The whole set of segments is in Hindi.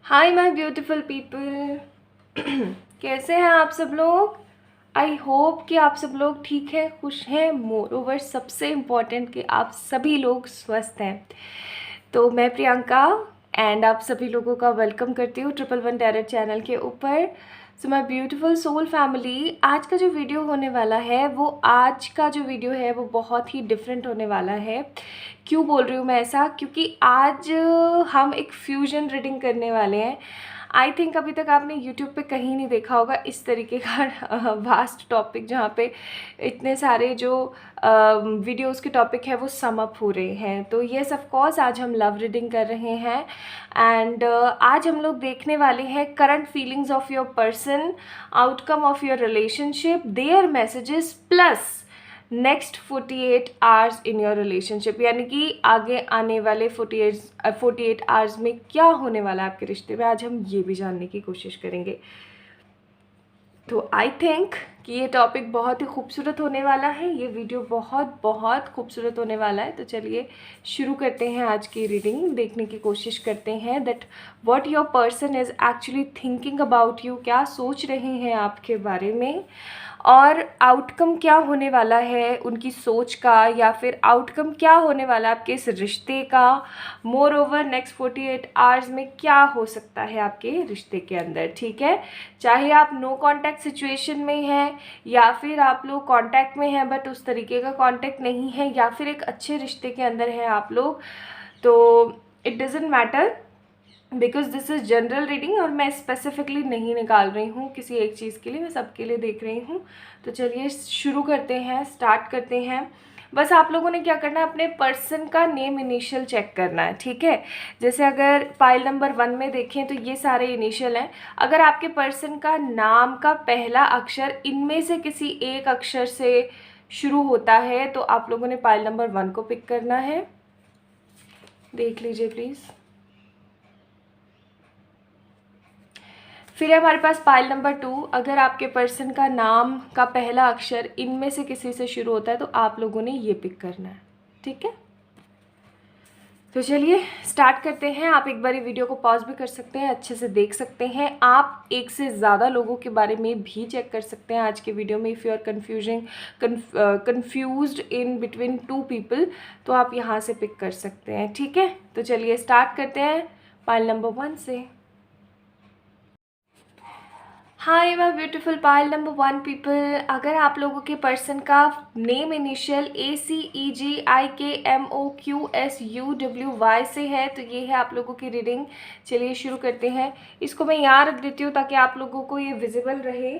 Hi my beautiful people. कैसे हैं आप सब लोग? आई होप कि आप सब लोग ठीक हैं, खुश हैं। मोर ओवर सबसे इम्पॉर्टेंट कि आप सभी लोग स्वस्थ हैं। तो मैं प्रियंका एंड आप सभी लोगों का वेलकम करती हूँ 111 टैरेट चैनल के ऊपर। So my beautiful soul family, आज का जो वीडियो होने वाला है वो बहुत ही डिफरेंट होने वाला है। क्यों बोल रही हूँ मैं ऐसा? क्योंकि आज हम एक फ्यूजन रीडिंग करने वाले हैं। आई थिंक अभी तक आपने यूट्यूब पे कहीं नहीं देखा होगा इस तरीके का वास्ट टॉपिक, जहाँ पे इतने सारे जो वीडियोस के टॉपिक है वो सम अप हो रहे हैं। तो येस ऑफ कोर्स आज हम लव रीडिंग कर रहे हैं एंड आज हम लोग देखने वाले हैं current feelings of your person, outcome of your relationship, there messages plus next 48 hours in your relationship, यानी कि आगे आने वाले 48 आवर्स में क्या होने वाला है आपके रिश्ते में। आज हम ये भी जानने की कोशिश करेंगे। तो आई थिंक कि ये टॉपिक बहुत ही खूबसूरत होने वाला है, ये वीडियो बहुत बहुत खूबसूरत होने वाला है। तो चलिए शुरू करते हैं आज की रीडिंग, देखने की कोशिश करते हैं that what your person is actually thinking about you, क्या सोच रहे हैं आपके बारे में, और आउटकम क्या होने वाला है उनकी सोच का, या फिर आउटकम क्या होने वाला है आपके इस रिश्ते का। मोर ओवर नेक्स्ट 48 आवर्स में क्या हो सकता है आपके रिश्ते के अंदर, ठीक है। चाहे आप नो कांटेक्ट सिचुएशन में हैं या फिर आप लोग कांटेक्ट में हैं बट उस तरीके का कांटेक्ट नहीं है, या फिर एक अच्छे रिश्ते के अंदर हैं आप लोग, तो it doesn't matter because this is general reading और मैं स्पेसिफिकली नहीं निकाल रही हूँ किसी एक चीज़ के लिए, मैं सबके लिए देख रही हूँ। तो चलिए शुरू करते हैं, स्टार्ट करते हैं। बस आप लोगों ने क्या करना है, अपने पर्सन का नेम इनिशियल चेक करना है, ठीक है। जैसे अगर पाइल नंबर 1 में देखें तो ये सारे इनिशियल हैं। अगर आपके पर्सन का नाम का पहला अक्षर इनमें से किसी एक अक्षर से शुरू होता है तो आप लोगों ने पाइल नंबर 1 को पिक करना है। देख लीजिए प्लीज़। फिर है हमारे पास पाइल नंबर 2। अगर आपके पर्सन का नाम का पहला अक्षर इनमें से किसी से शुरू होता है तो आप लोगों ने ये पिक करना है, ठीक है। तो चलिए स्टार्ट करते हैं। आप एक बार वीडियो को पॉज भी कर सकते हैं, अच्छे से देख सकते हैं। आप एक से ज़्यादा लोगों के बारे में भी चेक कर सकते हैं आज के वीडियो में। If you are confused in between 2 people तो आप यहाँ से पिक कर सकते हैं, ठीक है। तो चलिए स्टार्ट करते हैं पाइल नंबर 1 से। हाय my beautiful pile number 1 people, अगर आप लोगों के पर्सन का नेम इनिशियल ACEGIKMOQSUWY से है तो ये है आप लोगों की रीडिंग। चलिए शुरू करते हैं। इसको मैं यहाँ रख देती हूँ ताकि आप लोगों को ये विजिबल रहे।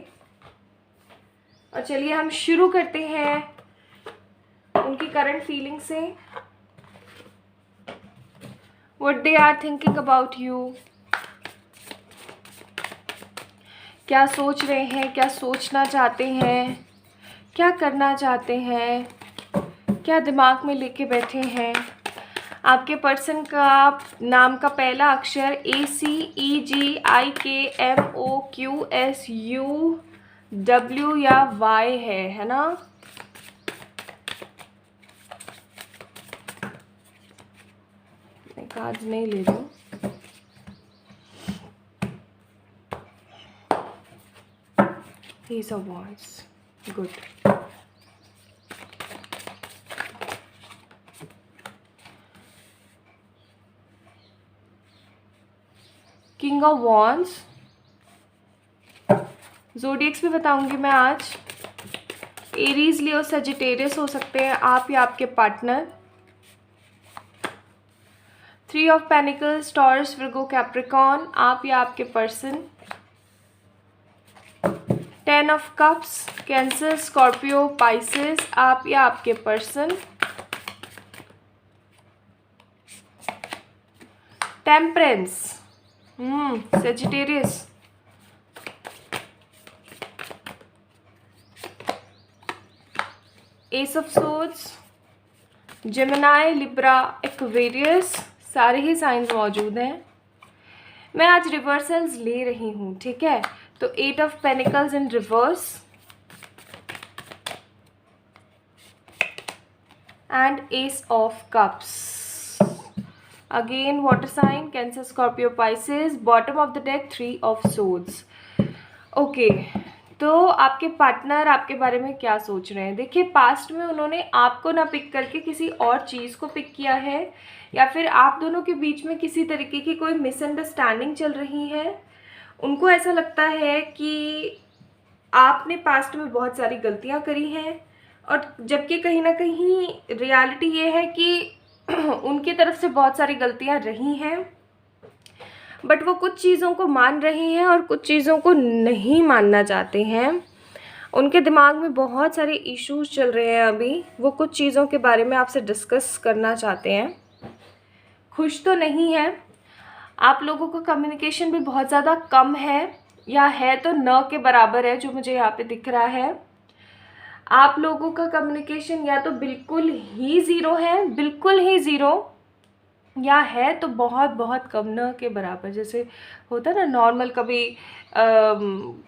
और चलिए हम शुरू करते हैं उनकी करंट फीलिंग से। What they are thinking about you, क्या सोच रहे हैं, क्या सोचना चाहते हैं, क्या करना चाहते हैं, क्या दिमाग में लेके बैठे हैं। आपके पर्सन का नाम का पहला अक्षर ACEGIKMOQSUW या Y है ना। मैं कार्ड नहीं ले रही हूँ। Ace of Wands, good. King of wands, zodiacs भी बताऊंगी मैं आज। एरीज, लियो, सजिटेरियस हो सकते हैं आप या आपके partner. 3 of panicles, taurus, Virgo, Capricorn, आप या आपके person. 10 of cups, cancer, Scorpio, Pisces, आप या आपके person. Temperance, Sagittarius. S of swords, Gemini, Libra, Aquarius, सारे ही साइंस मौजूद हैं। मैं आज रिवर्सल्स ले रही हूँ, ठीक है। तो 8 of pentacles in reverse and ace of cups. Again water sign, Cancer, Scorpio, Pisces. Bottom of the deck 3 of swords. Okay, तो आपके पार्टनर आपके बारे में क्या सोच रहे हैं? देखिए, पास्ट में उन्होंने आपको ना पिक करके किसी और चीज़ को पिक किया है, या फिर आप दोनों के बीच में किसी तरीके की कोई मिसअंडरस्टैंडिंग चल रही है। उनको ऐसा लगता है कि आपने पास्ट में बहुत सारी गलतियां करी हैं, और जबकि कहीं ना कहीं रियलिटी ये है कि उनकी तरफ से बहुत सारी गलतियां रही हैं, बट वो कुछ चीज़ों को मान रहे हैं और कुछ चीज़ों को नहीं मानना चाहते हैं। उनके दिमाग में बहुत सारे इश्यूज चल रहे हैं अभी, वो कुछ चीज़ों के बारे में आपसे डिस्कस करना चाहते हैं। खुश तो नहीं है, आप लोगों का कम्युनिकेशन भी बहुत ज़्यादा कम है, या है तो न के बराबर है, जो मुझे यहाँ पे दिख रहा है। आप लोगों का कम्युनिकेशन या तो बिल्कुल ही ज़ीरो है, बिल्कुल ही ज़ीरो, या है तो बहुत बहुत कम, न के बराबर। जैसे होता है ना नॉर्मल, कभी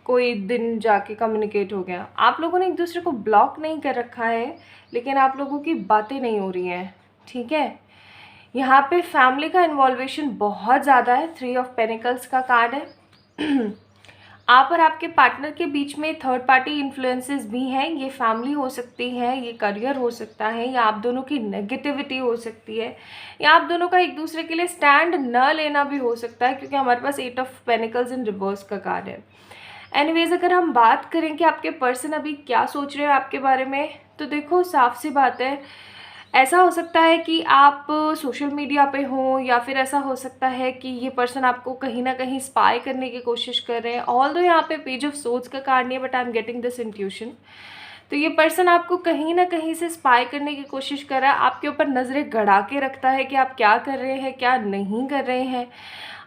कोई दिन जाके कम्युनिकेट हो गया। आप लोगों ने एक दूसरे को ब्लॉक नहीं कर रखा है, लेकिन आप लोगों की बातें नहीं हो रही हैं, ठीक है। यहाँ पे फैमिली का इन्वॉल्वेशन बहुत ज़्यादा है। 3 ऑफ पेनिकल्स का कार्ड है। आप और आपके पार्टनर के बीच में थर्ड पार्टी इन्फ्लुएंसेस भी हैं। ये फैमिली हो सकती है, ये करियर हो सकता है, या आप दोनों की नेगेटिविटी हो सकती है, या आप दोनों का एक दूसरे के लिए स्टैंड न लेना भी हो सकता है, क्योंकि हमारे पास 8 ऑफ पेनिकल्स इन रिवर्स का कार्ड है। एनीवेज, अगर हम बात करें कि आपके पर्सन अभी क्या सोच रहे हैं आपके बारे में, तो देखो, साफ सी बात है, ऐसा हो सकता है कि आप सोशल मीडिया पे हो, या फिर ऐसा हो सकता है कि ये पर्सन आपको कहीं ना कहीं स्पाई करने की कोशिश कर रहे हैं। ऑल दो यहाँ पे पेज ऑफ सोर्ड्स का कार्ड नहीं है, but I am getting this intuition. तो ये पर्सन आपको कहीं ना कहीं से स्पाई करने की कोशिश कर रहा है, आपके ऊपर नज़रें गड़ा के रखता है कि आप क्या कर रहे हैं, क्या नहीं कर रहे हैं।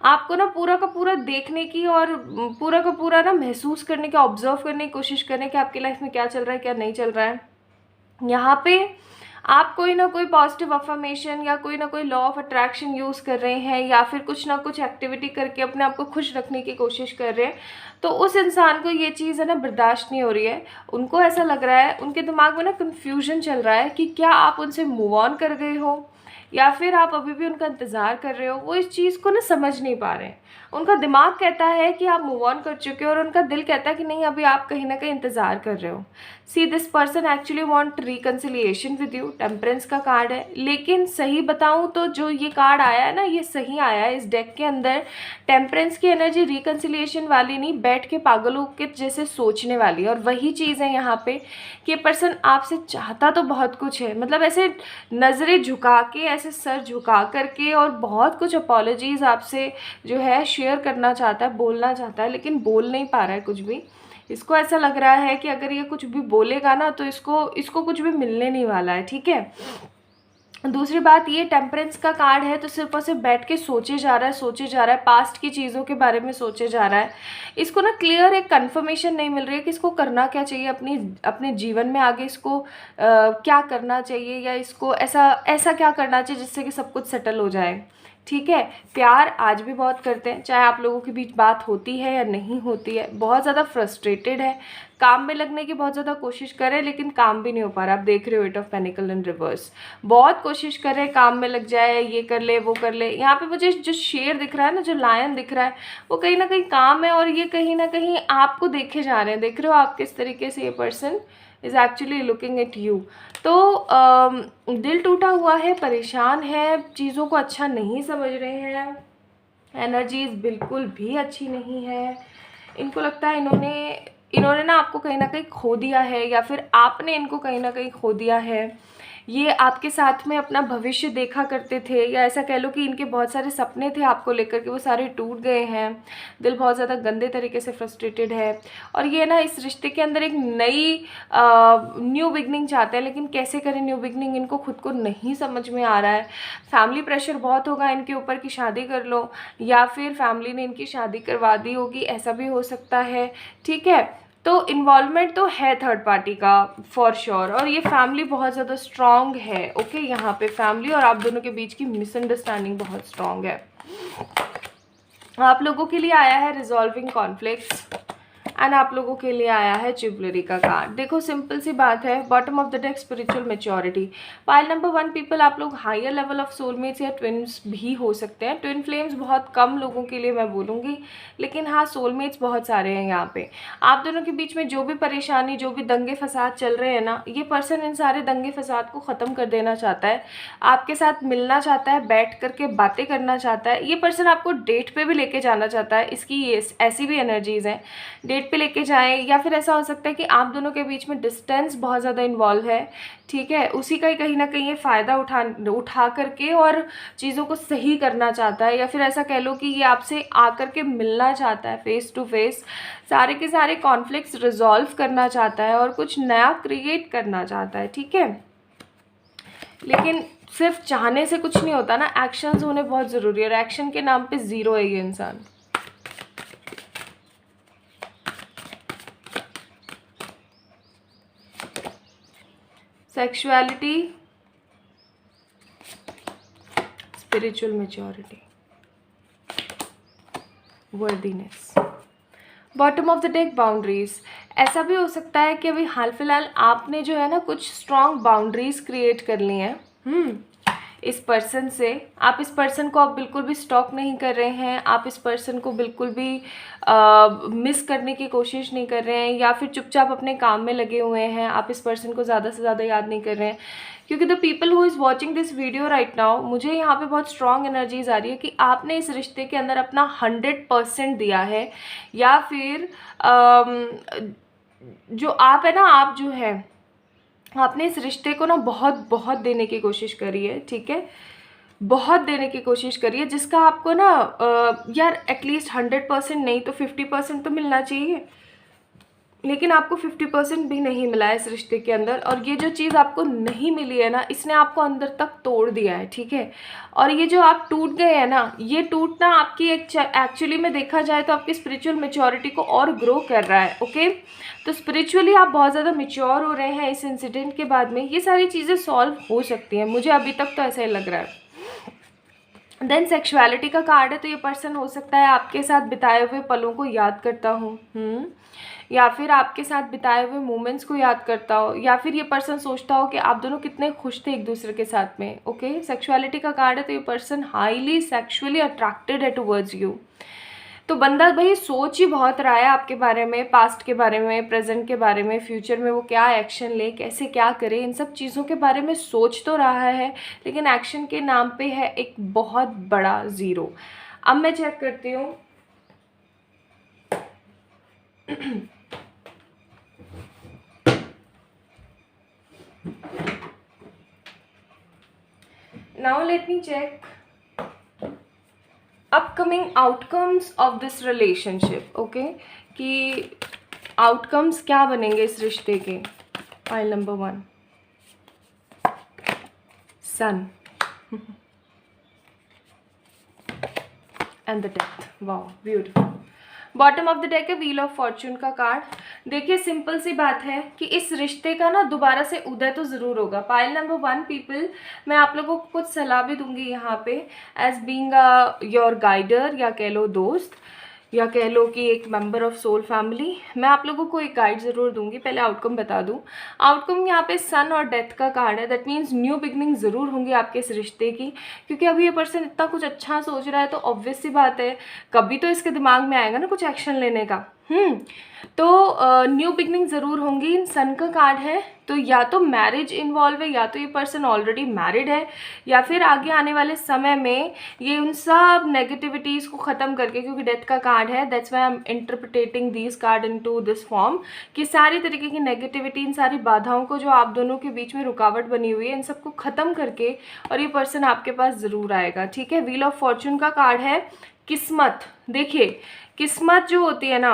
आपको ना पूरा का पूरा देखने की और पूरा का पूरा ना महसूस करने की, ऑब्जर्व करने की कोशिश करें कि आपकी लाइफ में क्या चल रहा है, क्या नहीं चल रहा है। यहाँ पे आप कोई ना कोई पॉजिटिव अफर्मेशन या कोई ना कोई लॉ ऑफ अट्रैक्शन यूज़ कर रहे हैं, या फिर कुछ ना कुछ एक्टिविटी करके अपने आप को खुश रखने की कोशिश कर रहे हैं। तो उस इंसान को ये चीज़ है ना बर्दाश्त नहीं हो रही है। उनको ऐसा लग रहा है, उनके दिमाग में ना कन्फ्यूजन चल रहा है कि क्या आप उनसे मूव ऑन कर गए हो, या फिर आप अभी भी उनका इंतज़ार कर रहे हो। वो इस चीज़ को ना समझ नहीं पा रहे हैं। उनका दिमाग कहता है कि आप मूव ऑन कर चुके हो, और उनका दिल कहता है कि नहीं, अभी आप कहीं ना कहीं इंतज़ार कर रहे हो। See, this person actually want reconciliation with you. Temperance का कार्ड है, लेकिन सही बताऊं तो जो ये कार्ड आया है ना, ये सही आया है। इस डेक के अंदर टेम्परेंस की एनर्जी रिकन्सिलिएशन वाली नहीं, बैठ के पागलों के जैसे सोचने वाली। और वही चीज़ है यहाँ पे कि पर्सन आपसे चाहता तो बहुत कुछ है, मतलब ऐसे नज़रें झुका के, ऐसे सर झुका करके, और बहुत कुछ अपॉलॉजीज़ आपसे जो है शेयर करना चाहता है, बोलना चाहता है, लेकिन बोल नहीं पा रहा है कुछ भी। इसको ऐसा लग रहा है कि अगर ये कुछ भी बोलेगा ना, तो इसको कुछ भी मिलने नहीं वाला है, ठीक है। दूसरी बात, ये टेम्परेंस का कार्ड है, तो सिर्फ और सिर्फ बैठ के सोचे जा रहा है, पास्ट की चीज़ों के बारे में सोचे जा रहा है। इसको ना क्लियर एक कन्फर्मेशन नहीं मिल रही है कि इसको करना क्या चाहिए अपने जीवन में आगे, इसको क्या करना चाहिए, या इसको ऐसा क्या करना चाहिए जिससे कि सब कुछ सेटल हो जाए, ठीक है। प्यार आज भी बहुत करते हैं, चाहे आप लोगों के बीच बात होती है या नहीं होती है। बहुत ज़्यादा फ्रस्ट्रेटेड है, काम में लगने की बहुत ज़्यादा कोशिश कर रहे हैं, लेकिन काम भी नहीं हो पा रहा। आप देख रहे हो 8 ऑफ पेनिकल इन रिवर्स। बहुत कोशिश कर रहे हैं, काम में लग जाए, ये कर ले, वो कर ले। यहाँ पे मुझे जो शेर दिख रहा है ना, जो लायन दिख रहा है, वो कहीं ना कहीं काम है, और ये कहीं ना कहीं आपको देखे जा रहे हैं। देख रहे हो आप किस तरीके से ये person is actually looking at you. तो दिल टूटा हुआ है, परेशान है, चीज़ों को अच्छा नहीं समझ रहे हैं, एनर्जीज बिल्कुल भी अच्छी नहीं है। इनको लगता है इन्होंने ना आपको कहीं ना कहीं खो दिया है, या फिर आपने इनको कहीं ना कहीं खो दिया है। ये आपके साथ में अपना भविष्य देखा करते थे, या ऐसा कह लो कि इनके बहुत सारे सपने थे आपको लेकर के, वो सारे टूट गए हैं। दिल बहुत ज़्यादा गंदे तरीके से फ्रस्ट्रेटेड है, और ये ना इस रिश्ते के अंदर एक नई न्यू बिगनिंग चाहते हैं, लेकिन कैसे करें न्यू बिगनिंग, इनको खुद को नहीं समझ में आ रहा है। फैमिली प्रेशर बहुत होगा इनके ऊपर कि शादी कर लो, या फिर फैमिली ने इनकी शादी करवा दी होगी, ऐसा भी हो सकता है, ठीक है। तो इन्वॉल्वमेंट तो है थर्ड पार्टी का फॉर श्योर, और ये फैमिली बहुत ज़्यादा स्ट्रॉन्ग है, ओके। यहाँ पे फैमिली और आप दोनों के बीच की मिसअंडरस्टैंडिंग बहुत स्ट्रॉन्ग है। आप लोगों के लिए आया है रिजॉल्विंग कॉन्फ्लिक्ट्स, एंड आप लोगों के लिए आया है ज्वेलरी का कार्ड। देखो सिंपल सी बात है, bottom of the deck spiritual maturity. Pile number 1 people, आप लोग हायर लेवल ऑफ सोलमेट्स या ट्विन्स भी हो सकते हैं। ट्विन फ्लेम्स बहुत कम लोगों के लिए मैं बोलूँगी, लेकिन हाँ सोलमेट्स बहुत सारे हैं यहाँ पे। आप दोनों के बीच में जो भी परेशानी, जो भी दंगे फसाद चल रहे हैं ना, ये पर्सन इन सारे दंगे फसाद को ख़त्म कर देना चाहता है, आपके साथ मिलना चाहता है, बैठ करके बातें करना चाहता है। ये पर्सन आपको डेट पे भी लेके जाना चाहता है, इसकी ये ऐसी भी एनर्जीज़ हैं, डेट पे लेके जाएं। या फिर ऐसा हो सकता है कि आप दोनों के बीच में डिस्टेंस बहुत ज़्यादा इन्वॉल्व है, ठीक है, उसी का ही कहीं ना कहीं ये फ़ायदा उठा करके और चीज़ों को सही करना चाहता है। या फिर ऐसा कह लो कि ये आपसे आकर के मिलना चाहता है फेस टू फेस, सारे के सारे कॉन्फ्लिक्ट्स रिजॉल्व करना चाहता है और कुछ नया क्रिएट करना चाहता है, ठीक है। लेकिन सिर्फ चाहने से कुछ नहीं होता ना, एक्शंस होने बहुत ज़रूरी है, और एक्शन के नाम पे ज़ीरो है ये इंसान। Sexuality, spiritual maturity, worthiness. Bottom of the deck boundaries. ऐसा भी हो सकता है कि अभी हाल फिलहाल आपने जो है ना कुछ स्ट्रॉन्ग बाउंड्रीज क्रिएट कर ली हैं इस पर्सन से। आप इस पर्सन को अब बिल्कुल भी स्टॉक नहीं कर रहे हैं, आप इस पर्सन को बिल्कुल भी मिस करने की कोशिश नहीं कर रहे हैं, या फिर चुपचाप अपने काम में लगे हुए हैं, आप इस पर्सन को ज़्यादा से ज़्यादा याद नहीं कर रहे हैं। क्योंकि the people who is watching this video right now, मुझे यहाँ पे बहुत स्ट्रॉन्ग एनर्जीज आ रही है कि आपने इस रिश्ते के अंदर अपना 100% दिया है, या फिर जो आप है ना, आप जो है आपने इस रिश्ते को ना बहुत बहुत देने की कोशिश करी है, ठीक है, बहुत देने की कोशिश करी है, जिसका आपको ना यार एटलीस्ट 100% नहीं तो 50% तो मिलना चाहिए, लेकिन आपको 50% भी नहीं मिला है इस रिश्ते के अंदर। और ये जो चीज़ आपको नहीं मिली है ना, इसने आपको अंदर तक तोड़ दिया है, ठीक है। और ये जो आप टूट गए हैं ना, ये टूटना आपकी एक्चुअली में देखा जाए तो आपकी स्पिरिचुअल मैच्योरिटी को और ग्रो कर रहा है, ओके। तो स्पिरिचुअली आप बहुत ज़्यादा मैच्योर हो रहे हैं इस इंसिडेंट के बाद में, ये सारी चीज़ें सॉल्व हो सकती हैं, मुझे अभी तक तो ऐसा ही लग रहा है। देन सेक्सुअलिटी का कार्ड है, तो ये पर्सन हो सकता है आपके साथ बिताए हुए पलों को याद करता हूँ, या फिर आपके साथ बिताए हुए मोमेंट्स को याद करता हो, या फिर ये पर्सन सोचता हो कि आप दोनों कितने खुश थे एक दूसरे के साथ में, ओके। सेक्सुअलिटी का कार्ड है, तो ये पर्सन हाईली सेक्सुअली अट्रैक्टेड है टुवर्ड्स यू। तो बंदा भाई सोच ही बहुत रहा है आपके बारे में, पास्ट के बारे में, प्रेजेंट के बारे में, फ्यूचर में वो क्या एक्शन ले, कैसे क्या करे, इन सब चीज़ों के बारे में सोच तो रहा है, लेकिन एक्शन के नाम पे है एक बहुत बड़ा ज़ीरो। अब मैं चेक करती हूँ now let me check upcoming outcomes of this relationship, okay, कि आउटकम्स क्या बनेंगे इस रिश्ते के। Pile number 1 sun and the death, wow beautiful. Bottom of the deck है व्हील ऑफ फॉर्चून का कार्ड। देखिए सिंपल सी बात है कि इस रिश्ते का ना दोबारा से उदय तो ज़रूर होगा। पाइल नंबर 1 पीपल, मैं आप लोगों को कुछ सलाह भी दूंगी यहाँ पे एज बीइंग योर गाइडर, या कह लो दोस्त, या कह लो कि एक मेंबर ऑफ सोल फैमिली। मैं आप लोगों को एक गाइड ज़रूर दूंगी। पहले आउटकम बता दूं। आउटकम यहाँ पे सन और डेथ का कार्ड है, दैट मीन्स न्यू बिगनिंग ज़रूर होंगी आपके इस रिश्ते की, क्योंकि अभी ये पर्सन इतना कुछ अच्छा सोच रहा है, तो ऑब्वियस सी बात है कभी तो इसके दिमाग में आएगा ना कुछ एक्शन लेने का। तो न्यू बिगनिंग ज़रूर होंगी। सन का कार्ड है, तो या तो मैरिज इन्वॉल्व है, या तो ये पर्सन ऑलरेडी मैरिड है, या फिर आगे आने वाले समय में ये उन सब नेगेटिविटीज़ को ख़त्म करके, क्योंकि डेथ का कार्ड है, that's why I am interpreting this card into this form, कि सारी तरीके की नेगेटिविटी, इन सारी बाधाओं को जो आप दोनों के बीच में रुकावट बनी हुई है, इन सबको ख़त्म करके और ये पर्सन आपके पास ज़रूर आएगा, ठीक है। व्हील ऑफ फॉर्चून का कार्ड है किस्मत। देखिए किस्मत जो होती है ना,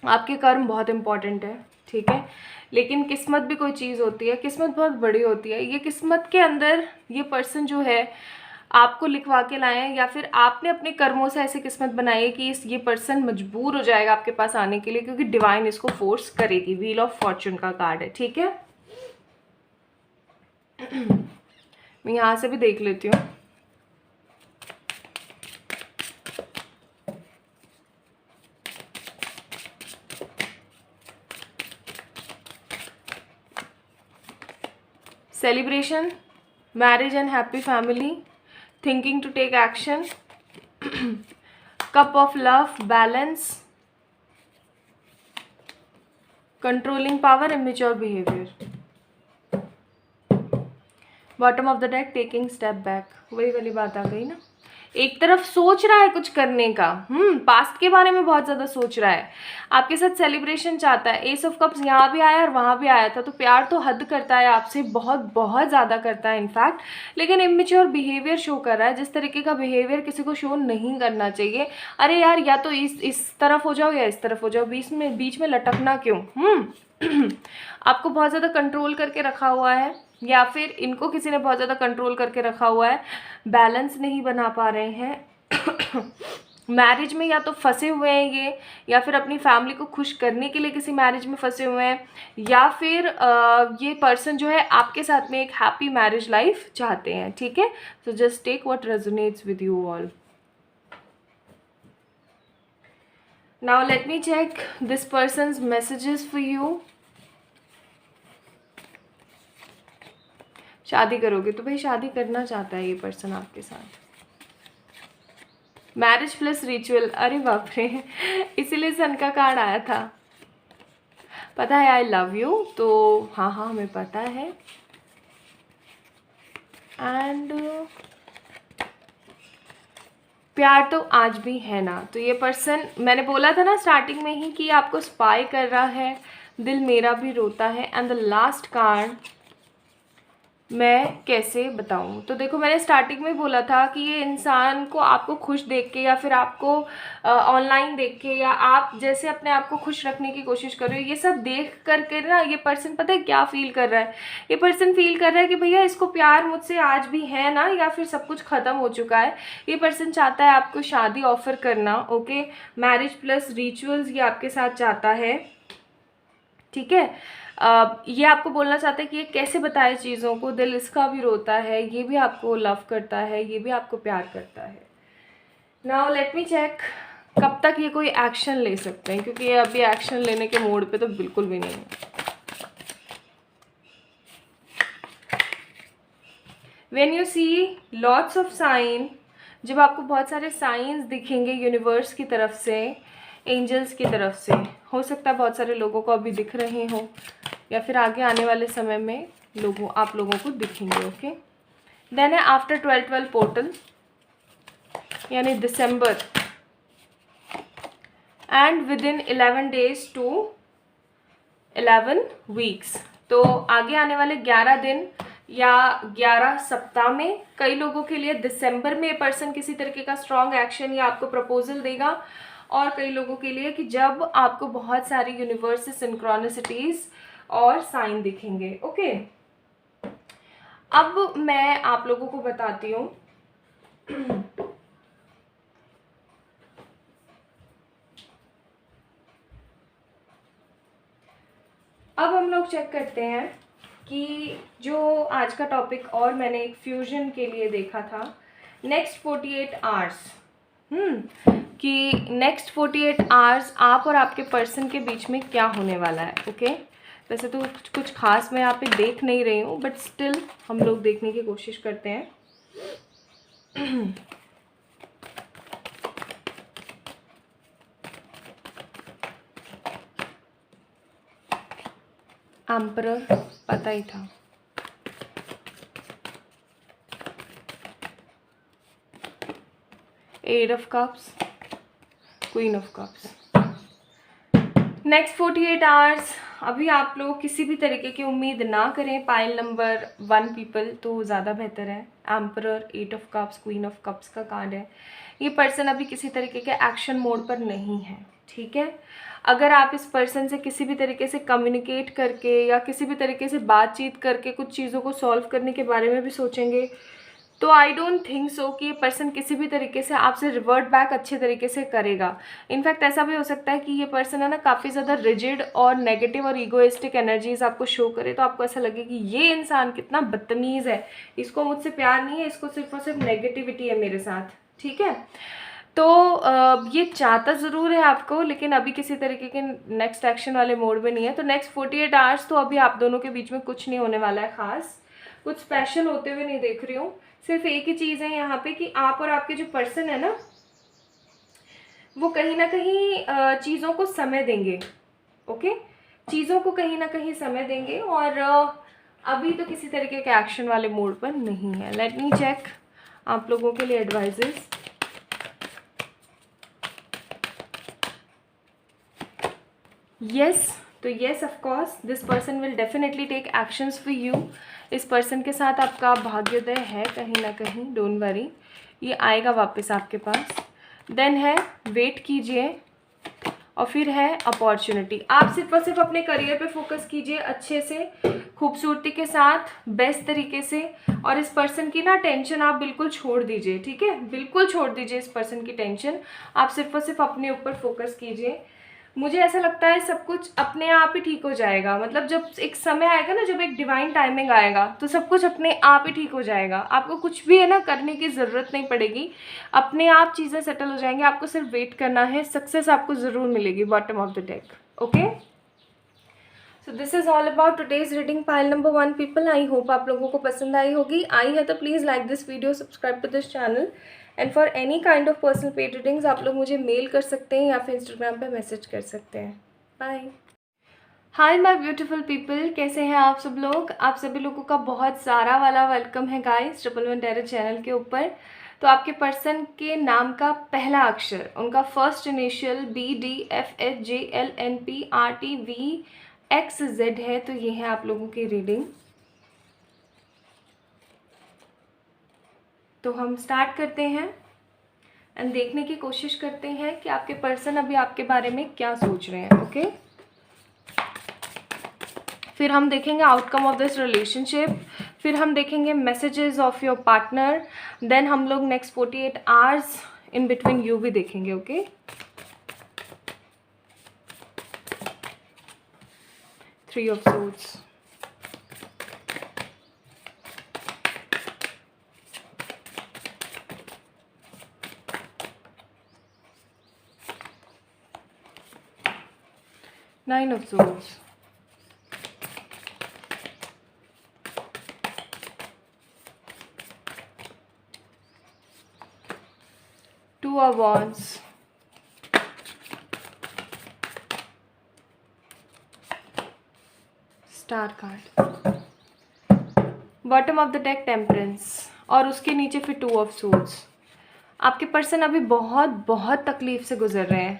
आपके कर्म बहुत इंपॉर्टेंट है, ठीक है, लेकिन किस्मत भी कोई चीज़ होती है, किस्मत बहुत बड़ी होती है। ये किस्मत के अंदर ये पर्सन जो है आपको लिखवा के लाए हैं, या फिर आपने अपने कर्मों से ऐसी किस्मत बनाई है कि ये पर्सन मजबूर हो जाएगा आपके पास आने के लिए, क्योंकि डिवाइन इसको फोर्स करेगी। व्हील ऑफ फॉर्चून का कार्ड है, ठीक है। मैं यहाँ से भी देख लेती हूँ। celebration, marriage and happy family, thinking to take action, cup of love, balance, controlling power, immature behavior. Bottom of the deck, taking step back, वही वाली बात आ गई ना, एक तरफ सोच रहा है कुछ करने का, पास्ट के बारे में बहुत ज़्यादा सोच रहा है, आपके साथ सेलिब्रेशन चाहता है, एस ऑफ कप्स यहाँ भी आया और वहाँ भी आया था, तो प्यार तो हद करता है आपसे, बहुत बहुत ज़्यादा करता है इनफैक्ट, लेकिन इमेच्योर बिहेवियर शो कर रहा है, जिस तरीके का बिहेवियर किसी को शो नहीं करना चाहिए। अरे यार, या तो इस तरफ हो जाओ या इस तरफ हो जाओ, बीच में लटकना क्यों? आपको बहुत ज़्यादा कंट्रोल करके रखा हुआ है, या फिर इनको किसी ने बहुत ज़्यादा कंट्रोल करके रखा हुआ है, बैलेंस नहीं बना पा रहे हैं। मैरिज में या तो फंसे हुए हैं ये, या फिर अपनी फैमिली को खुश करने के लिए किसी मैरिज में फंसे हुए हैं, या फिर ये पर्सन जो है आपके साथ में एक हैप्पी मैरिज लाइफ चाहते हैं। ठीक है, so just take what resonates with you all. Now let me check this person's messages for you. शादी करोगे तो भाई शादी करना चाहता है ये पर्सन आपके साथ। मैरिज प्लस रिचुअल, अरे बाप रे, इसीलिए सन का कार्ड आया था। पता है आई लव यू, तो हाँ हमें पता है। एंड प्यार तो आज भी है ना, तो ये पर्सन, मैंने बोला था ना स्टार्टिंग में ही कि आपको स्पाई कर रहा है, दिल मेरा भी रोता है। एंड द लास्ट कार्ड मैं कैसे बताऊं, तो देखो मैंने स्टार्टिंग में बोला था कि ये इंसान को आपको खुश देख के, या फिर आपको ऑनलाइन देख के, या आप जैसे अपने आप को खुश रखने की कोशिश कर रहे हो, ये सब देख करके ना ये पर्सन पता है क्या फील कर रहा है? ये पर्सन फील कर रहा है कि भैया इसको प्यार मुझसे आज भी है ना, या फिर सब कुछ ख़त्म हो चुका है। ये पर्सन चाहता है आपको शादी ऑफर करना। ओके, मैरिज प्लस रिचुअल्स ये आपके साथ चाहता है। ठीक है, ये आपको बोलना चाहता है कि ये कैसे बताए चीज़ों को, दिल इसका भी रोता है, ये भी आपको लव करता है, ये भी आपको प्यार करता है। नाउ लेट मी चेक कब तक ये कोई एक्शन ले सकते हैं, क्योंकि ये अभी एक्शन लेने के मोड पे तो बिल्कुल भी नहीं है। When you see lots of sign, जब आपको बहुत सारे साइंस दिखेंगे यूनिवर्स की तरफ से, एंजल्स की तरफ से, हो सकता है बहुत सारे लोगों को अभी दिख रहे हों, या फिर आगे आने वाले समय में आप लोगों को दिखेंगे। ओके, देन है आफ्टर 12 पोर्टल, यानी दिसंबर, and within 11 days to 11 weeks, तो आगे आने वाले 11 दिन या 11 सप्ताह में कई लोगों के लिए दिसंबर में पर्सन किसी तरीके का स्ट्रॉन्ग एक्शन या आपको प्रपोजल देगा, और कई लोगों के लिए कि जब आपको बहुत सारी यूनिवर्स से सिंक्रोनिसिटीज और साइन दिखेंगे। ओके, अब मैं आप लोगों को बताती हूँ अब हम लोग चेक करते हैं कि जो आज का टॉपिक और मैंने एक फ्यूजन के लिए देखा था, नेक्स्ट 48 आवर्स, कि नेक्स्ट 48 आवर्स आप और आपके पर्सन के बीच में क्या होने वाला है। ओके, वैसे तो कुछ खास मैं यहाँ पे देख नहीं रही हूँ, बट स्टिल हम लोग देखने की कोशिश करते हैं। एम्परर पता ही था, eight of cups, queen of cups. Next 48 hours अभी आप लोग किसी भी तरीके की उम्मीद ना करें। पाइल नंबर 1 पीपल तो ज़्यादा बेहतर है। Emperor, eight of cups, queen of cups का कार्ड है। ये पर्सन अभी किसी तरीके के एक्शन मोड पर नहीं है। ठीक है, अगर आप इस पर्सन से किसी भी तरीके से कम्युनिकेट करके या किसी भी तरीके से बातचीत करके कुछ चीज़ों को सॉल्व करने के बारे में भी सोचेंगे, तो आई डोंट थिंक सो कि ये पर्सन किसी भी तरीके से आपसे रिवर्ट बैक अच्छे तरीके से करेगा। इनफैक्ट ऐसा भी हो सकता है कि ये पर्सन है ना काफ़ी ज़्यादा रिजिड और नेगेटिव और ईगोइस्टिक एनर्जीज आपको शो करे, तो आपको ऐसा लगे कि ये इंसान कितना बदतमीज़ है, इसको मुझसे प्यार नहीं है, इसको सिर्फ और सिर्फ नेगेटिविटी है मेरे साथ। ठीक है, तो ये चाहता ज़रूर है आपको, लेकिन अभी किसी तरीके के नेक्स्ट एक्शन वाले मोड में नहीं है। तो नेक्स्ट 48 आवर्स तो अभी आप दोनों के बीच में कुछ नहीं होने वाला है ख़ास। कुछ स्पेशल होते हुए नहीं देख रही हूँ। सिर्फ एक ही चीज़ है यहाँ पे कि आप और आपके जो पर्सन है ना, वो कहीं ना कहीं चीज़ों को समय देंगे। ओके, चीज़ों को कहीं ना कहीं समय देंगे, और अभी तो किसी तरीके के एक्शन वाले मोड पर नहीं है। लेट मी चेक आप लोगों के लिए एडवाइजेस। यस, तो yes of course this person will definitely take actions for you. इस पर्सन के साथ आपका भाग्योदय है कहीं ना कहीं, डोंट वरी, ये आएगा वापस आपके पास। देन है वेट कीजिए, और फिर है अपॉर्चुनिटी। आप सिर्फ और सिर्फ अपने करियर पे फोकस कीजिए अच्छे से, खूबसूरती के साथ, बेस्ट तरीके से, और इस पर्सन की ना टेंशन आप बिल्कुल छोड़ दीजिए, ठीक है, बिल्कुल छोड़ दीजिए इस पर्सन की टेंशन। आप सिर्फ और सिर्फ अपने ऊपर फोकस कीजिए। मुझे ऐसा लगता है सब कुछ अपने आप ही ठीक हो जाएगा। मतलब जब एक समय आएगा ना, जब एक डिवाइन टाइमिंग आएगा, तो सब कुछ अपने आप ही ठीक हो जाएगा। आपको कुछ भी है ना करने की ज़रूरत नहीं पड़ेगी, अपने आप चीज़ें सेटल हो जाएंगी। आपको सिर्फ वेट करना है, सक्सेस आपको ज़रूर मिलेगी bottom of the deck. Okay, so this is all about today's reading pile number 1 people. I hope आप लोगों को पसंद आई होगी। आई है तो please like this video, subscribe to this channel, and for any kind of personal paid readings आप लोग मुझे मेल कर सकते हैं या फिर इंस्टाग्राम पे मैसेज कर सकते हैं। Bye. Hi my beautiful people, कैसे हैं आप सब लोग? आप सभी लोगों का बहुत सारा वाला वेलकम है गाइस 111 टैरो चैनल के ऊपर। तो आपके पर्सन के नाम का पहला अक्षर, उनका फर्स्ट इनिशियल BDFHJLNPRTVXZ है। तो ये है आप लोगों की रीडिंग। तो हम स्टार्ट करते हैं एंड देखने की कोशिश करते हैं कि आपके पर्सन अभी आपके बारे में क्या सोच रहे हैं। ओके, फिर हम देखेंगे आउटकम ऑफ दिस रिलेशनशिप, फिर हम देखेंगे messages of your partner, then हम लोग next 48 hours in between you भी देखेंगे। Okay, three of swords, nine of swords, two of wands, star card, bottom of the deck temperance, और उसके नीचे फिर टू ऑफ सोर्ड्स। आपके पर्सन अभी बहुत बहुत तकलीफ से गुजर रहे हैं।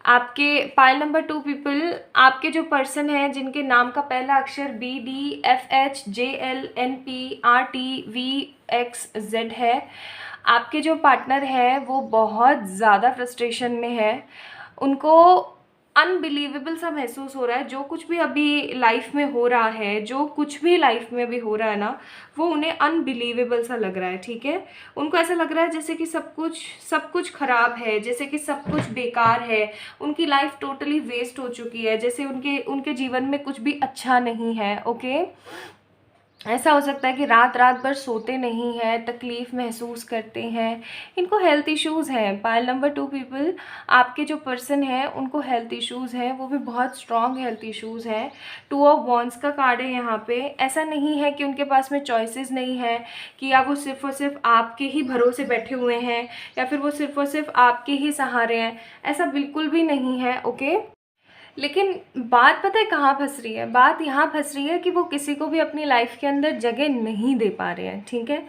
आपके पाइल नंबर 2 पीपल, आपके जो पर्सन हैं जिनके नाम का पहला अक्षर BDFHJLNPRTVXZ है, आपके जो पार्टनर है वो बहुत ज़्यादा फ्रस्ट्रेशन में है। उनको अनबिलीवेबल सा महसूस हो रहा है। जो कुछ भी अभी लाइफ में हो रहा है, जो कुछ भी लाइफ में अभी हो रहा है ना, वो उन्हें अनबिलीवेबल सा लग रहा है। ठीक है, उनको ऐसा लग रहा है जैसे कि सब कुछ ख़राब है, जैसे कि सब कुछ बेकार है, उनकी लाइफ टोटली वेस्ट हो चुकी है, जैसे उनके जीवन में कुछ भी अच्छा नहीं है। ओके, ऐसा हो सकता है कि रात रात भर सोते नहीं हैं, तकलीफ़ महसूस करते हैं, इनको हेल्थ इश्यूज़ हैं। पाइल नंबर 2 पीपल, आपके जो पर्सन हैं उनको हेल्थ इश्यूज़ हैं, वो भी बहुत स्ट्रॉन्ग हेल्थ इश्यूज़ हैं। टू ऑफ वॉन्ड्स का कार्ड है यहाँ पे। ऐसा नहीं है कि उनके पास में चॉइसेस नहीं है, कि या वो सिर्फ और सिर्फ आपके ही भरोसे बैठे हुए हैं, या फिर वो सिर्फ और सिर्फ आपके ही सहारे हैं, ऐसा बिल्कुल भी नहीं है। ओके, लेकिन बात पता है कहाँ फंस रही है? बात यहाँ फंस रही है कि वो किसी को भी अपनी लाइफ के अंदर जगह नहीं दे पा रहे हैं। ठीक है,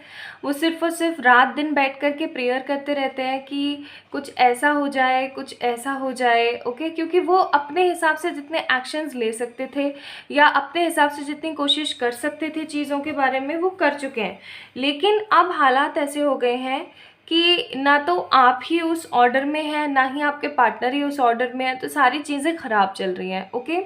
वो सिर्फ और सिर्फ रात दिन बैठ कर के प्रेयर करते रहते हैं कि कुछ ऐसा हो जाए, कुछ ऐसा हो जाए। ओके, क्योंकि वो अपने हिसाब से जितने एक्शंस ले सकते थे या अपने हिसाब से जितनी कोशिश कर सकते थे चीज़ों के बारे में, वो कर चुके हैं। लेकिन अब हालात ऐसे हो गए हैं कि ना तो आप ही उस ऑर्डर में हैं, ना ही आपके पार्टनर ही उस ऑर्डर में है, तो सारी चीज़ें ख़राब चल रही हैं। ओके,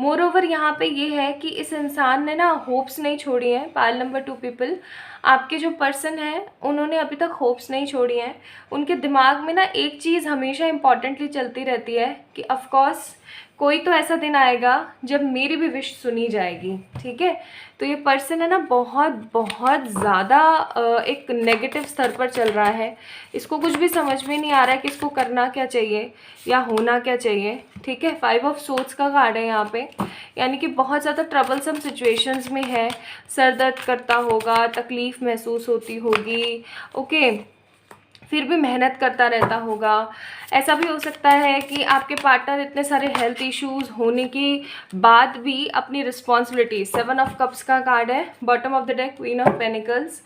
मोर ओवर यहाँ पे ये है कि इस इंसान ने ना होप्स नहीं छोड़ी हैं। पाइल नंबर 2 पीपल, आपके जो पर्सन हैं उन्होंने अभी तक होप्स नहीं छोड़ी हैं। उनके दिमाग में ना एक चीज़ हमेशा इम्पॉर्टेंटली चलती रहती है कि ऑफकोर्स कोई तो ऐसा दिन आएगा जब मेरी भी विश सुनी जाएगी, ठीक है। तो ये पर्सन है ना बहुत बहुत ज़्यादा एक नेगेटिव स्तर पर चल रहा है। इसको कुछ भी समझ में नहीं आ रहा है कि इसको करना क्या चाहिए या होना क्या चाहिए, ठीक है। 5 ऑफ सोर्ड्स का कार्ड है यहाँ पे, यानी कि बहुत ज़्यादा ट्रबलसम सिचुएशंस में है, सर दर्द करता होगा, तकलीफ़ महसूस होती होगी, ओके, फिर भी मेहनत करता रहता होगा। ऐसा भी हो सकता है कि आपके पार्टनर इतने सारे हेल्थ इश्यूज़ होने के बाद भी अपनी रिस्पॉन्सिबिलिटी, 7 ऑफ कप्स का कार्ड है, bottom of the deck queen of pentacles,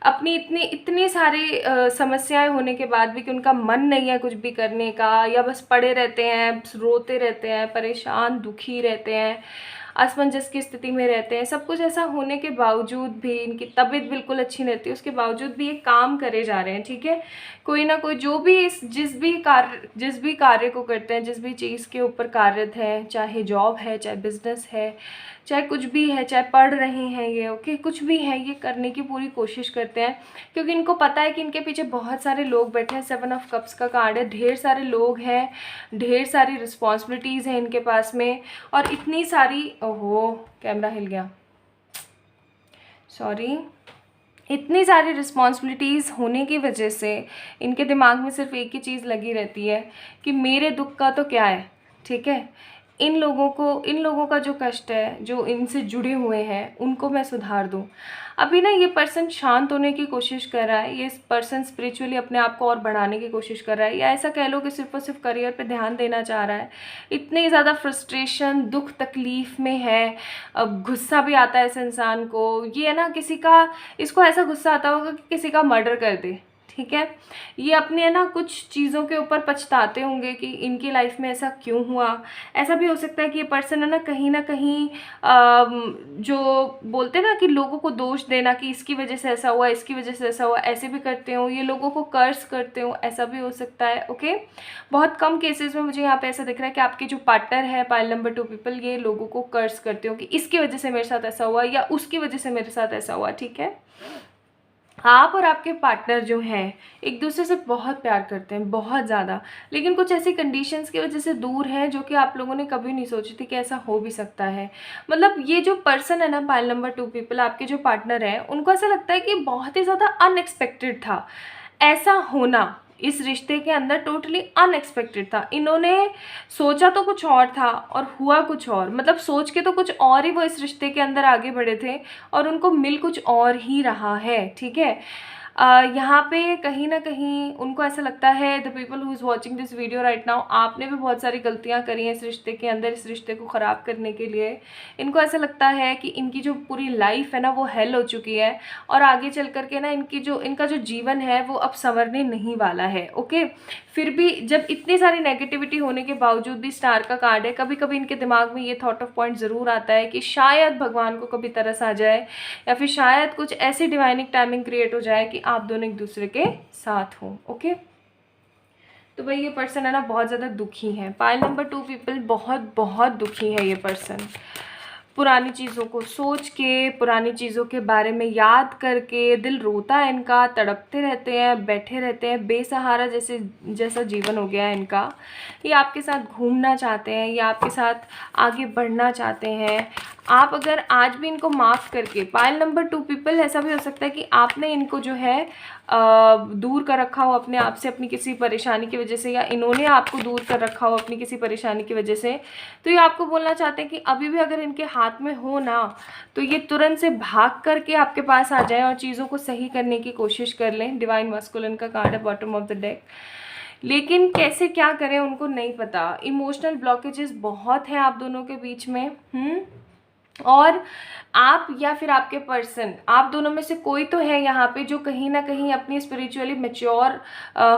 अपनी इतनी सारी समस्याएं होने के बाद भी कि उनका मन नहीं है कुछ भी करने का, या बस पड़े रहते हैं, रोते रहते हैं, परेशान दुखी रहते हैं, असमंजस की स्थिति में रहते हैं। सब कुछ ऐसा होने के बावजूद भी, इनकी तबीयत बिल्कुल अच्छी नहीं रहती, उसके बावजूद भी ये काम करे जा रहे हैं, ठीक है। कोई ना कोई जो भी जिस भी कार्य को करते हैं, जिस भी चीज़ के ऊपर कार्यरत है, चाहे जॉब है, चाहे बिजनेस है, चाहे कुछ भी है, चाहे पढ़ रहे हैं ये, ओके, कुछ भी है, ये करने की पूरी कोशिश करते हैं, क्योंकि इनको पता है कि इनके पीछे बहुत सारे लोग बैठे हैं। 7 ऑफ कप्स का कार्ड है, ढेर सारे लोग हैं, ढेर सारी रिस्पॉन्सिबिलिटीज़ हैं इनके पास में, और इतनी सारी, ओहो कैमरा हिल गया, सॉरी, इतनी सारी रिस्पॉन्सिबिलिटीज़ होने की वजह से इनके दिमाग में सिर्फ एक ही चीज़ लगी रहती है कि मेरे दुख का तो क्या है, ठीक है। इन लोगों का जो कष्ट है, जो इनसे जुड़े हुए हैं, उनको मैं सुधार दूं। अभी ना ये पर्सन शांत होने की कोशिश कर रहा है, ये पर्सन स्पिरिचुअली अपने आप को और बढ़ाने की कोशिश कर रहा है, या ऐसा कह लो कि सिर्फ और सिर्फ करियर पे ध्यान देना चाह रहा है। इतनी ज़्यादा फ्रस्ट्रेशन, दुख, तकलीफ़ में है। अब गुस्सा भी आता है इस इंसान को, ये है ना किसी का, इसको ऐसा गुस्सा आता होगा कि किसी का मर्डर कर दे, ठीक है। ये अपने है ना कुछ चीज़ों के ऊपर पछताते होंगे कि इनकी लाइफ में ऐसा क्यों हुआ। ऐसा भी हो सकता है कि ये पर्सन है ना कहीं जो बोलते हैं ना कि लोगों को दोष देना कि इसकी वजह से ऐसा हुआ, इसकी वजह से ऐसा हुआ, ऐसे भी करते हो, ये लोगों को कर्स करते हो, ऐसा भी हो सकता है, ओके। बहुत कम केसेस में मुझे यहाँ पे ऐसा दिख रहा है कि आपके जो पार्टनर है, पाइल नंबर 2 पीपल, ये लोगों को कर्स करते हो कि इसकी वजह से मेरे साथ ऐसा हुआ या उसकी वजह से मेरे साथ ऐसा हुआ, ठीक है। आप और आपके पार्टनर जो हैं एक दूसरे से बहुत प्यार करते हैं, बहुत ज़्यादा, लेकिन कुछ ऐसी कंडीशंस की वजह से दूर हैं जो कि आप लोगों ने कभी नहीं सोची थी कि ऐसा हो भी सकता है। मतलब ये जो पर्सन है ना, पाइल नंबर 2 पीपल, आपके जो पार्टनर हैं, उनको ऐसा लगता है कि बहुत ही ज़्यादा अनएक्सपेक्टेड था ऐसा होना, इस रिश्ते के अंदर टोटली अनएक्सपेक्टेड था। इन्होंने सोचा तो कुछ और था और हुआ कुछ और, मतलब सोच के तो कुछ और ही वो इस रिश्ते के अंदर आगे बढ़े थे और उनको मिल कुछ और ही रहा है, ठीक है। यहाँ पे कहीं ना कहीं उनको ऐसा लगता है, the people who is watching this video right now, आपने भी बहुत सारी गलतियाँ करी हैं इस रिश्ते के अंदर, इस रिश्ते को ख़राब करने के लिए। इनको ऐसा लगता है कि इनकी जो पूरी लाइफ है ना वो हेल हो चुकी है, और आगे चल करके ना इनका जो जीवन है वो अब संवरने नहीं वाला है, ओके। फिर भी जब इतनी सारी नेगेटिविटी होने के बावजूद भी, स्टार का कार्ड है, कभी कभी इनके दिमाग में ये थॉट ऑफ पॉइंट ज़रूर आता है कि शायद भगवान को कभी तरस आ जाए, या फिर शायद कुछ ऐसी डिवाइनिंग टाइमिंग क्रिएट हो जाए कि आप दोनों एक दूसरे के साथ हो, ओके। तो भाई ये पर्सन है ना बहुत ज़्यादा दुखी है, पाइल नंबर 2 पीपल, बहुत बहुत दुखी है ये पर्सन। पुरानी चीज़ों को सोच के, पुरानी चीज़ों के बारे में याद करके दिल रोता है इनका, तड़पते रहते हैं, बैठे रहते हैं, बेसहारा जैसा जीवन हो गया है इनका। ये आपके साथ घूमना चाहते हैं, या आपके साथ आगे बढ़ना चाहते हैं। आप अगर आज भी इनको माफ़ करके, पाइल नंबर 2 पीपल, ऐसा भी हो सकता है कि आपने इनको जो है दूर कर रखा हो अपने आप से, अपनी किसी परेशानी की वजह से, या इन्होंने आपको दूर कर रखा हो अपनी किसी परेशानी की वजह से। तो ये आपको बोलना चाहते हैं कि अभी भी अगर इनके हाथ में हो ना, तो ये तुरंत से भाग करके आपके पास आ जाएं और चीज़ों को सही करने की कोशिश कर लें। डिवाइन मास्कुलिन का कार्ड है, बॉटम ऑफ द डेक। लेकिन कैसे क्या करें उनको नहीं पता। इमोशनल ब्लॉकेजेस बहुत हैं आप दोनों के बीच में, और आप या फिर आपके पर्सन, आप दोनों में से कोई तो है यहाँ पे जो कहीं ना कहीं अपनी स्पिरिचुअली मैच्योर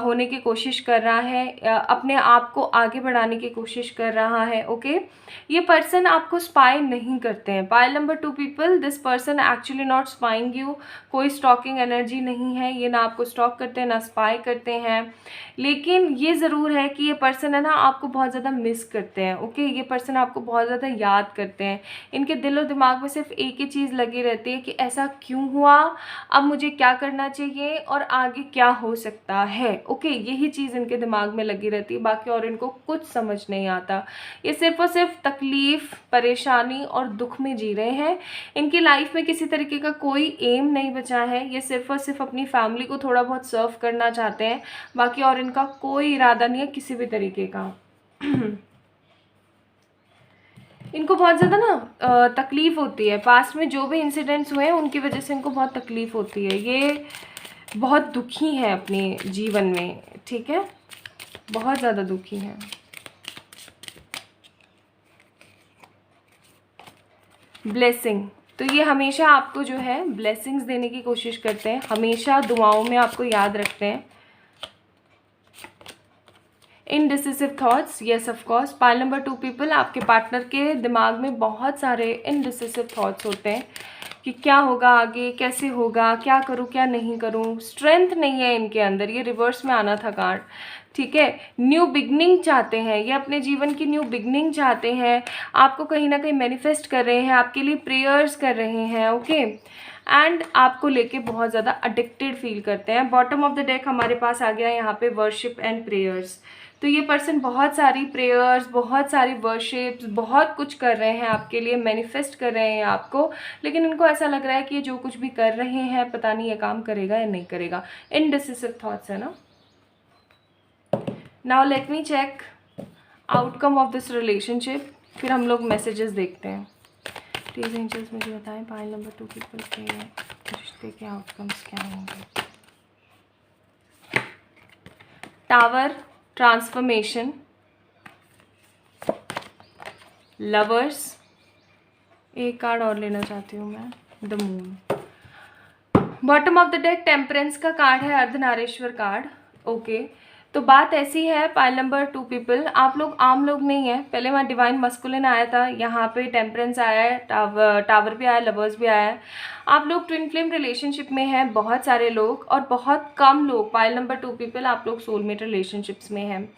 होने की कोशिश कर रहा है, अपने आप को आगे बढ़ाने की कोशिश कर रहा है, ओके। ये पर्सन आपको स्पाई नहीं करते हैं, pile number 2 people, this person actually not spying you. कोई स्टॉकिंग एनर्जी नहीं है, ये ना आपको स्टॉक करते हैं ना स्पाई करते हैं। लेकिन ये ज़रूर है कि ये पर्सन है ना आपको बहुत ज़्यादा मिस करते हैं, ओके। ये पर्सन आपको बहुत ज़्यादा याद करते हैं, इनके दिल दिलो दिमाग में सिर्फ एक ही चीज़ लगी रहती है कि ऐसा क्यों हुआ, अब मुझे क्या करना चाहिए और आगे क्या हो सकता है। ओके, यही चीज़ इनके दिमाग में लगी रहती है, बाकी और इनको कुछ समझ नहीं आता। ये सिर्फ और सिर्फ तकलीफ़, परेशानी और दुख में जी रहे हैं। इनकी लाइफ में किसी तरीके का कोई एम नहीं बचा है। ये सिर्फ और सिर्फ अपनी फैमिली को थोड़ा बहुत सर्व करना चाहते हैं, बाकी और इनका कोई इरादा नहीं है किसी भी तरीके का। इनको बहुत ज़्यादा ना तकलीफ़ होती है। पास्ट में जो भी इंसिडेंट्स हुए हैं उनकी वजह से इनको बहुत तकलीफ़ होती है। ये बहुत दुखी हैं अपने जीवन में, ठीक है, बहुत ज़्यादा दुखी हैं। ब्लेसिंग, तो ये हमेशा आपको जो है ब्लेसिंग्स देने की कोशिश करते हैं, हमेशा दुआओं में आपको याद रखते हैं। Indecisive thoughts, yes of course. Pile number 2 people, आपके पार्टनर के दिमाग में बहुत सारे इनडिसिसिव थॉट्स होते हैं कि क्या होगा आगे, कैसे होगा, क्या करूँ क्या नहीं करूँ। स्ट्रेंथ नहीं है इनके अंदर, ये रिवर्स में आना था कार्ड, ठीक है। न्यू बिगनिंग चाहते हैं, ये अपने जीवन की न्यू बिगनिंग चाहते हैं, आपको कहीं ना कहीं मैनिफेस्ट कर रहे हैं, आपके लिए प्रेयर्स कर रहे हैं, ओके। एंड आपको लेके बहुत ज़्यादा अडिक्टेड फील करते हैं। बॉटम ऑफ द डेक हमारे पास आ गया यहाँ पे वर्शिप एंड प्रेयर्स। तो ये पर्सन बहुत सारी प्रेयर्स, बहुत सारी वर्शिप्स, बहुत कुछ कर रहे हैं आपके लिए, मैनिफेस्ट कर रहे हैं आपको, लेकिन इनको ऐसा लग रहा है कि ये जो कुछ भी कर रहे हैं पता नहीं ये काम करेगा या नहीं करेगा। इनडिसिसिव थॉट्स है ना। Now let me check outcome of this relationship, फिर हम लोग मैसेजेस देखते हैं। प्लीज एंजल्स मुझे बताएं पाइल नंबर 2 पीपल के रिश्ते के आउटकम्स क्या होंगे। टावर, ट्रांसफॉर्मेशन, लवर्स, एक कार्ड और लेना चाहती हूँ मैं, the moon. Bottom of the deck temperance का कार्ड है, अर्धनारीश्वर कार्ड, ओके। तो बात ऐसी है पाइल नंबर 2 पीपल, आप लोग आम लोग नहीं है। पहले वहाँ डिवाइन मस्कुलिन आया था, यहाँ पे टेम्परेंस आया है, टावर भी आया, लवर्स भी आया है। आप लोग ट्विन फ्लेम रिलेशनशिप में हैं, बहुत सारे लोग, और बहुत कम लोग, पाइल नंबर 2 पीपल, आप लोग सोलमेट रिलेशनशिप्स में हैं।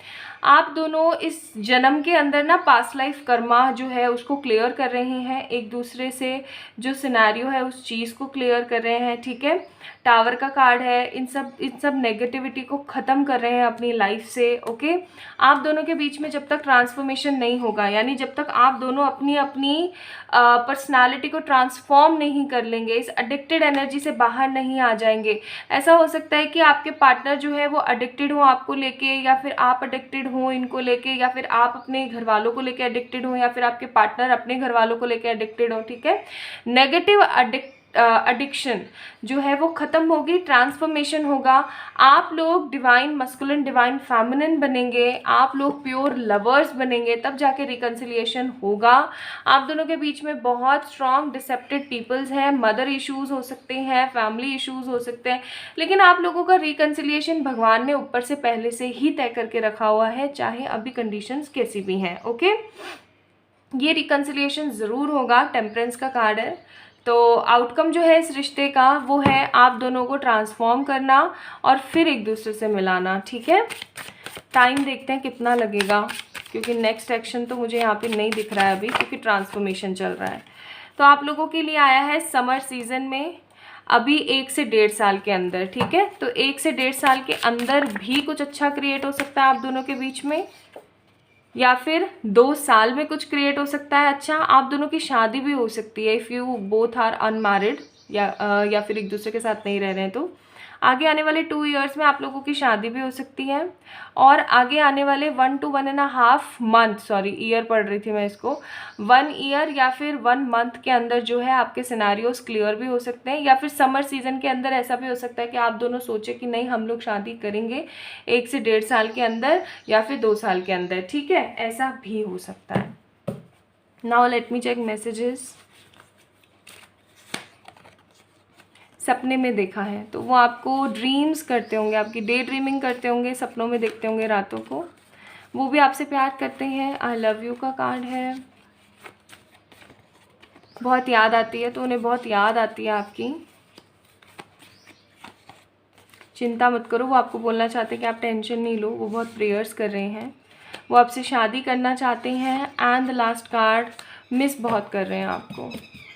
आप दोनों इस जन्म के अंदर ना पास्ट लाइफ कर्मा जो है उसको क्लियर कर रहे हैं, एक दूसरे से जो सिनेरियो है उस चीज़ को क्लियर कर रहे हैं, ठीक है। टावर का कार्ड है, इन सब नेगेटिविटी को ख़त्म कर रहे हैं अपनी लाइफ से, ओके। आप दोनों के बीच में जब तक ट्रांसफॉर्मेशन नहीं होगा, यानी जब तक आप दोनों अपनी अपनी पर्सनालिटी को ट्रांसफॉर्म नहीं कर लेंगे, इस एडिक्टेड एनर्जी से बाहर नहीं आ जाएंगे। ऐसा हो सकता है कि आपके पार्टनर जो है वो एडिक्टेड हो आपको लेके, या फिर आप एडिक्टेड हो इनको लेके, या फिर आप अपने घर वालों को लेके एडिक्टेड हो, या फिर आपके पार्टनर अपने घर वालों को लेके एडिक्टेड हो, ठीक है। नेगेटिव एडिक्शन जो है वो ख़त्म होगी, ट्रांसफॉर्मेशन होगा। आप लोग डिवाइन मस्कुलिन, डिवाइन फेमिनिन बनेंगे, आप लोग प्योर लवर्स बनेंगे, तब जाके रिकन्सिलिएशन होगा। आप दोनों के बीच में बहुत स्ट्रॉन्ग डिसेप्टेड पीपल्स हैं, मदर इश्यूज़ हो सकते हैं, फैमिली इश्यूज़ हो सकते हैं, लेकिन आप लोगों का रिकन्सिलिएशन भगवान ने ऊपर से पहले से ही तय करके रखा हुआ है, चाहे अभी कंडीशंस कैसी भी हैं, ओके। ये रिकन्सिलिएशन ज़रूर होगा, टेम्परेंस का कार्ड है। तो आउटकम जो है इस रिश्ते का वो है आप दोनों को ट्रांसफॉर्म करना और फिर एक दूसरे से मिलाना, ठीक है। टाइम देखते हैं कितना लगेगा, क्योंकि नेक्स्ट एक्शन तो मुझे यहाँ पे नहीं दिख रहा है अभी, क्योंकि ट्रांसफॉर्मेशन चल रहा है। तो आप लोगों के लिए आया है समर सीजन में अभी 1 से 1.5 साल के अंदर, ठीक है। तो 1 से 1.5 साल के अंदर भी कुछ अच्छा क्रिएट हो सकता है आप दोनों के बीच में, या फिर 2 साल में कुछ क्रिएट हो सकता है अच्छा। आप दोनों की शादी भी हो सकती है if you both are unmarried, या फिर एक दूसरे के साथ नहीं रह रहे हैं। तो आगे आने वाले 2 इयर्स में आप लोगों की शादी भी हो सकती है, और आगे आने वाले 1 to 1.5 मंथ, सॉरी ईयर पढ़ रही थी मैं इसको, 1 ईयर या फिर 1 मंथ के अंदर जो है आपके सिनारियोस क्लियर भी हो सकते हैं। या फिर समर सीजन के अंदर ऐसा भी हो सकता है कि आप दोनों सोचे कि नहीं हम लोग शादी करेंगे 1 से 1.5 साल के अंदर, या फिर 2 साल के अंदर, ठीक है, ऐसा भी हो सकता है। Now let me check messages. सपने में देखा है तो वो आपको ड्रीम्स करते होंगे, आपकी डे ड्रीमिंग करते होंगे, सपनों में देखते होंगे रातों को, वो भी आपसे प्यार करते हैं। आई लव यू का कार्ड है, बहुत याद आती है, तो उन्हें बहुत याद आती है आपकी। चिंता मत करो, वो आपको बोलना चाहते हैं कि आप टेंशन नहीं लो, वो बहुत प्रेयर्स कर रहे हैं, वो आपसे शादी करना चाहते हैं। And the last card miss बहुत कर रहे हैं आपको,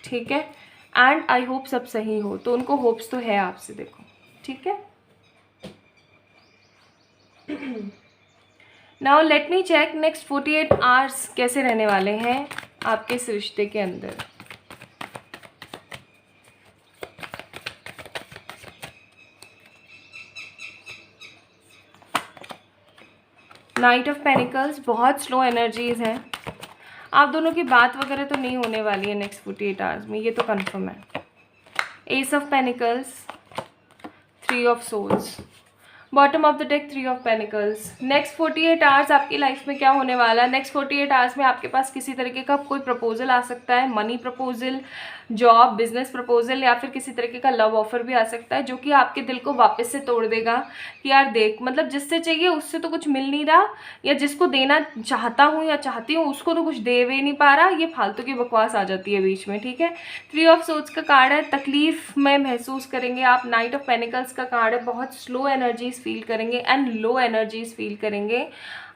ठीक है। एंड आई होप सब सही हो, तो उनको होप्स तो है आपसे, देखो, ठीक है। Now let me check next 48 hours कैसे रहने वाले हैं आपके इस रिश्ते के अंदर। नाइट ऑफ पेनिकल्स, बहुत स्लो एनर्जीज हैं। आप दोनों की बात वगैरह तो नहीं होने वाली है नेक्स्ट 48 आवर्स में, ये तो कंफर्म है। Ace of pentacles, 3 of swords, bottom of the deck 3 of pentacles. Next 48 hours आपकी लाइफ में क्या होने वाला है? नेक्स्ट 48 आवर्स में आपके पास किसी तरीके का कोई प्रपोजल आ सकता है, money proposal, job business proposal, या फिर किसी तरीके का लव ऑफर भी आ सकता है, जो कि आपके दिल को वापस से तोड़ देगा कि यार देख, मतलब जिससे चाहिए उससे तो कुछ मिल नहीं रहा, या जिसको देना चाहता हूँ या चाहती हूँ उसको तो कुछ दे वे नहीं पा रहा, ये फालतू की बकवास आ जाती है बीच में, ठीक है। 3 ऑफ सोर्ड्स का कार्ड है, तकलीफ में महसूस करेंगे आप। नाइट ऑफ पेनिकल्स का कार्ड है, बहुत स्लो एनर्जीज फील करेंगे एंड लो एनर्जीज फील करेंगे।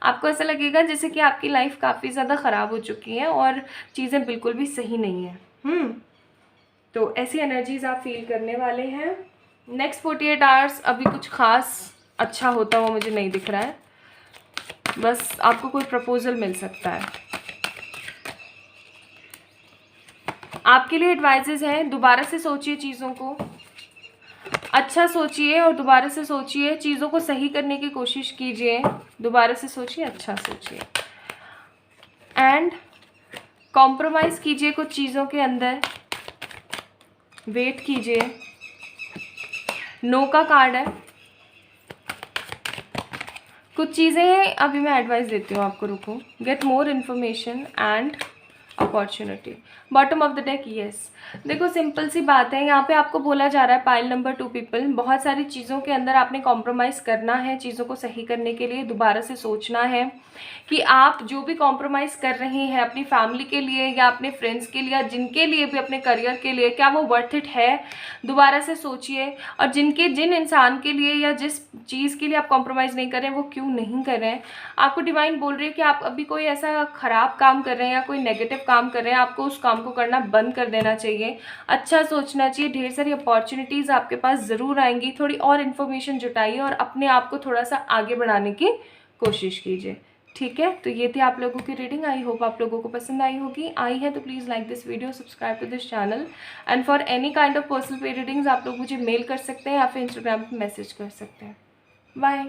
आपको ऐसा लगेगा जैसे कि आपकी लाइफ काफ़ी ज़्यादा ख़राब हो चुकी है और चीज़ें बिल्कुल भी सही नहीं है। तो ऐसी एनर्जीज आप फील करने वाले हैं। नेक्स्ट 48 आवर्स अभी कुछ खास अच्छा होता हुआ मुझे नहीं दिख रहा है, बस आपको कोई प्रपोजल मिल सकता है। आपके लिए एडवाइजेज हैं, दोबारा से सोचिए चीज़ों को, अच्छा सोचिए और दोबारा से सोचिए, चीज़ों को सही करने की कोशिश कीजिए, दोबारा से सोचिए, अच्छा सोचिए एंड कॉम्प्रोमाइज़ कीजिए कुछ चीज़ों के अंदर, वेट कीजिए। नो का कार्ड है। कुछ चीज़ें अभी मैं एडवाइस देती हूँ आपको, रुको। Get more information and opportunity, bottom of the deck, yes. देखो सिंपल सी बात है, यहाँ पे आपको बोला जा रहा है पाइल नंबर 2 पीपल, बहुत सारी चीज़ों के अंदर आपने कॉम्प्रोमाइज़ करना है, चीज़ों को सही करने के लिए दोबारा से सोचना है कि आप जो भी कॉम्प्रोमाइज़ कर रहे हैं अपनी फैमिली के लिए या अपने फ्रेंड्स के लिए या जिनके लिए भी अपने करियर के लिए, क्या वो वर्थ इट है। दोबारा से सोचिए, और जिन इंसान के लिए या जिस चीज़ के लिए आप कॉम्प्रोमाइज़ नहीं कर रहे हैं वो क्यों नहीं कर रहे हैं। आपको डिवाइन बोल रही है कि आप अभी कोई ऐसा ख़राब काम कर रहे हैं या कोई नेगेटिव काम कर रहे हैं, आपको उस काम को करना बंद कर देना चाहिए, अच्छा सोचना चाहिए। ढेर सारी अपॉर्चुनिटीज़ आपके पास ज़रूर आएंगी, थोड़ी और इन्फॉर्मेशन जुटाइए और अपने आप को थोड़ा सा आगे बढ़ाने की कोशिश कीजिए, ठीक है। तो ये थी आप लोगों की रीडिंग, आई होप आप लोगों को पसंद आई होगी। आई है तो please like this video, subscribe to this channel and for any kind of personal paid readings आप लोग मुझे मेल कर सकते हैं या फिर इंस्टाग्राम पर मैसेज कर सकते हैं। बाय।